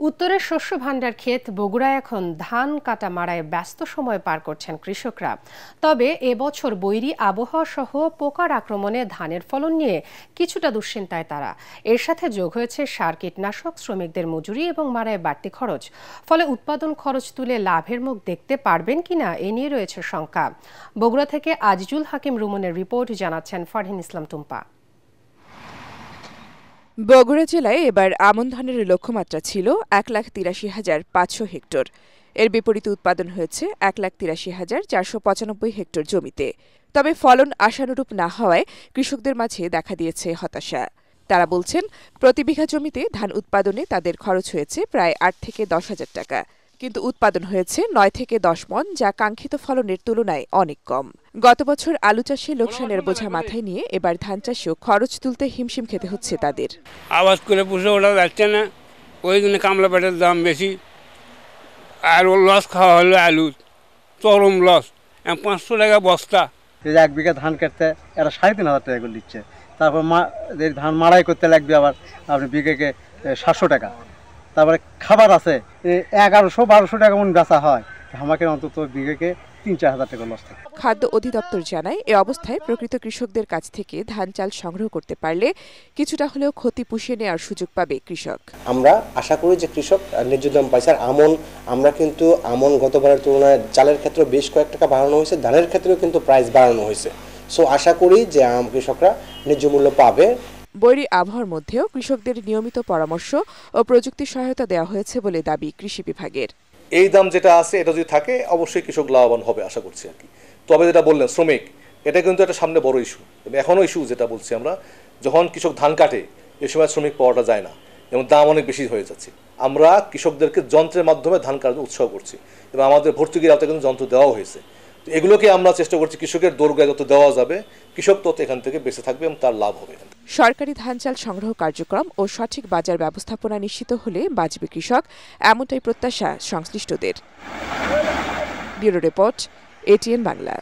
উত্তরের শস্য ভাণ্ডার ক্ষেত বগুড়ায় এখন ধান কাটা মাড়ায় ব্যস্ত সময় পার করছেন কৃষকরা। তবে এবছর বৈরী আবহাওয়া সহ পোকার আক্রমণে ধানের ফলন নিয়ে কিছুটা দুশ্চিন্তায় তারা। এর সাথে যোগ হয়েছে সার, কীটনাশক, শ্রমিকদের মজুরি এবং মাড়ায় বাড়তি খরচ। ফলে উৎপাদন খরচ তুলে লাভের মুখ দেখতে পারবেন কিনা এ নিয়ে রয়েছে শঙ্কা। বগুড়া থেকে আজিজুল হাকিম রুমনের রিপোর্ট, জানাচ্ছেন ফারহিন ইসলাম টুম্পা। বগুড়া জেলায় এবার আমন ধানের লক্ষ্যমাত্রা ছিল 1,83,500 হেক্টর। এর বিপরীতে উৎপাদন হয়েছে 1,83,495 হেক্টর জমিতে। তবে ফলন আশানুরূপ না হওয়ায় কৃষকদের মাঝে দেখা দিয়েছে হতাশা। তারা বলছেন, প্রতি বিঘা জমিতে ধান উৎপাদনে তাদের খরচ হয়েছে প্রায় 8 থেকে 10 হাজার টাকা, কিন্তু উৎপাদন হয়েছে 9 থেকে 10 মণ, যা কাঙ্ক্ষিত ফলনের তুলনায় অনেক কম। গত বছর আলু চাষে লোকসানের বোঝা মাথায় নিয়ে এবার ধান চাষেও খরচ তুলতে হিমশিম খেতে হচ্ছে তাদের। আওয়াজ করে পুষে ওটা যাচ্ছে না, ওই জন্য কামলা পেটের দাম বেশি, আর লস খাওয়া হলো আলু, চরম লস। 500 টাকা বস্তা। 1 বিঘা ধান কাটতে এরা 3,500 টাকা করে দিচ্ছে। তারপর ধান মাড়াই করতে লাগবে আবার আপনি বিঘাকে 700 টাকা। তারপরে খাবার আছে 1100-1200 টাকা মন বেচা হয়, আমাকে অন্তত বিঘাকে 3-4 হাজার টাকা লস থাকে। খাদ্য অধিদপ্তর জানায়, এ অবস্থায় প্রকৃত কৃষকদের কাছ থেকে ধান চাল সংগ্রহ করতে পারলে কিছুটা হলেও ক্ষতি পুষিয়ে নেওয়ার সুযোগ পাবে কৃষক। আমরা আশা করি যে কৃষক ন্যায্য দাম পাইছে। আর আমরা কিন্তু আমন গতবারের তুলনায় চালের ক্ষেত্রে বেশ কয়েক টাকা বাড়ানো হয়েছে, ধানের ক্ষেত্রেও কিন্তু প্রাইস বাড়ানো হয়েছে। সো আশা করি যে কৃষকরা ন্যায্য মূল্য পাবে। বৈরী আবহাওয়ার মধ্যেও কৃষকদের নিয়মিত পরামর্শ ও প্রযুক্তি সহায়তা দেওয়া হয়েছে বলে দাবি কৃষি বিভাগের। এই দাম যেটা আছে এটা যদি থাকে অবশ্যই কৃষক লাভবান হবে আশা করছি আর কি। তবে যেটা বললেন শ্রমিক, এটা কিন্তু একটা সামনে বড় ইস্যু, এখনো ইস্যু যেটা বলছি আমরা, যখন কৃষক ধান কাটে এ সময় শ্রমিক পাওয়াটা যায় না এবং দাম অনেক বেশি হয়ে যাচ্ছে। আমরা কৃষকদেরকে যন্ত্রের মাধ্যমে ধান কাটাতে উৎসাহ করছি এবং আমাদের ভর্তুকির আওতায় কিন্তু যন্ত্র দেওয়া হয়েছে। তো এগুলোকে আমরা চেষ্টা করছি কৃষকের দোরগোড়ায় যত দেওয়া যাবে কৃষক তত এখান থেকে বেঁচে থাকবে এবং তার লাভ হবে। সরকারি ধান চাল সংগ্রহ কার্যক্রম ও সঠিক বাজার ব্যবস্থাপনা নিশ্চিত হলে বাঁচবে কৃষক, এমনটাই প্রত্যাশা সংশ্লিষ্টদের। Bureau report, ATN Bangla.